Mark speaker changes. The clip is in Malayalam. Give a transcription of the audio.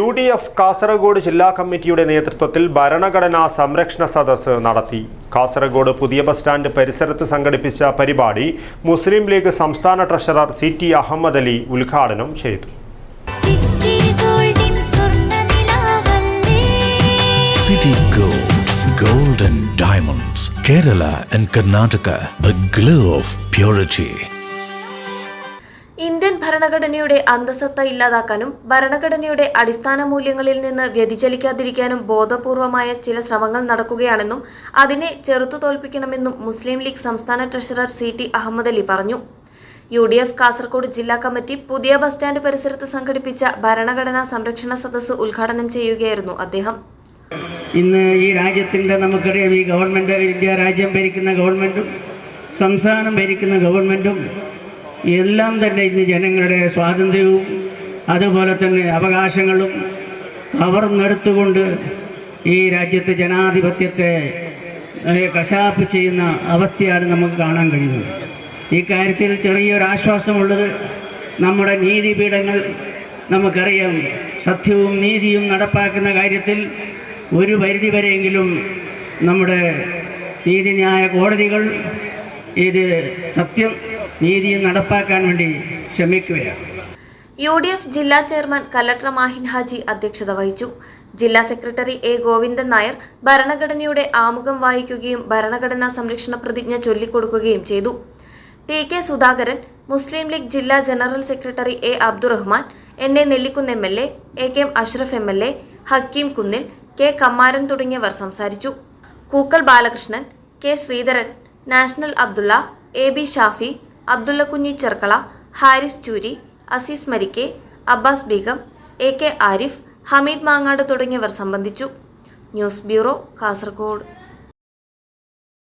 Speaker 1: UDF കാസർഗോഡ് ജില്ലാ കമ്മിറ്റിയുടെ നേതൃത്വത്തിൽ ഭരണഘടനാ സംരക്ഷണ സദസ്സ് നടത്തി. കാസർഗോഡ് പുതിയ ബസ് സ്റ്റാൻഡ് പരിസരത്ത് സംഘടിപ്പിച്ച പരിപാടി മുസ്ലിം ലീഗ് സംസ്ഥാന ട്രഷറർ CT അഹമ്മദ് അലി ഉദ്ഘാടനം ചെയ്തു.
Speaker 2: City Gold and Diamonds, Kerala and Karnataka, the glow of purity.
Speaker 3: Indian ഭരണഘടനയുടെ അന്തസ്സത്ത ഇല്ലാതാക്കാനും ഭരണഘടനയുടെ അടിസ്ഥാന മൂല്യങ്ങളിൽ നിന്ന് വ്യതിചലിക്കാതിരിക്കാനും ബോധപൂർവമായ ചില ശ്രമങ്ങൾ നടക്കുകയാണെന്നും അതിനെ ചെറുത്തു തോൽപ്പിക്കണമെന്നും മുസ്ലിം ലീഗ് സംസ്ഥാന ട്രഷറർ CT അഹമ്മദ് അലി പറഞ്ഞു. UDF കാസർഗോഡ് ജില്ലാ കമ്മിറ്റി പുതിയ ബസ് സ്റ്റാൻഡ് പരിസരത്ത് സംഘടിപ്പിച്ച ഭരണഘടനാ സംരക്ഷണ സദസ്സ് ഉദ്ഘാടനം ചെയ്യുകയായിരുന്നു അദ്ദേഹം.
Speaker 4: ഇന്ന് ഈ രാജ്യത്തിൻ്റെ നമുക്കറിയാം, ഈ ഗവൺമെൻറ്, ഇന്ത്യ രാജ്യം ഭരിക്കുന്ന ഗവൺമെൻറ്റും സംസ്ഥാനം ഭരിക്കുന്ന ഗവൺമെൻറ്റും എല്ലാം തന്നെ ഇന്ന് ജനങ്ങളുടെ സ്വാതന്ത്ര്യവും അതുപോലെ തന്നെ അവകാശങ്ങളും കവർന്നെടുത്തുകൊണ്ട് ഈ രാജ്യത്തെ ജനാധിപത്യത്തെ കശാപ്പ് ചെയ്യുന്ന അവസ്ഥയാണ് നമുക്ക് കാണാൻ കഴിയുന്നത്. ഈ കാര്യത്തിൽ ചെറിയൊരാശ്വാസമുള്ളത് നമ്മുടെ നീതിപീഠങ്ങൾ നമുക്കറിയാം, സത്യവും നീതിയും നടപ്പാക്കുന്ന കാര്യത്തിൽ ഒരു പരിധിവരെയെങ്കിലും നമ്മുടെ നീതിന്യായ കോടതികൾ ഇത് സത്യം നീതിയും നടപ്പാക്കാൻ വേണ്ടി ശ്രമിക്കുകയാണ്.
Speaker 3: UDF ജില്ലാ ചെയർമാൻ കലക്ടർ മാഹിൻ ഹാജി അധ്യക്ഷത വഹിച്ചു. ജില്ലാ സെക്രട്ടറി A ഗോവിന്ദൻ നായർ ഭരണഘടനയുടെ ആമുഖം വായിക്കുകയും ഭരണഘടനാ സംരക്ഷണ പ്രതിജ്ഞ ചൊല്ലിക്കൊടുക്കുകയും ചെയ്തു. TK സുധാകരൻ, മുസ്ലിം ലീഗ് ജില്ലാ general secretary A Abdurahman, NA Nellikkunnu MLA, AKM Ashraf MLA, Hakeem Kunnil, K Kammaran തുടങ്ങിയവർ സംസാരിച്ചു. Kookkal Balakrishnan, K Sreedharan, national Abdulla, AB Shafi, Abdulla Kunhi Cherkala, Haris Choori, Azeez Marikke, Abbas Beegum, AK Arif, Hameed Mangad തുടങ്ങിയവർ സംബന്ധിച്ചു. News bureau, Kasaragod.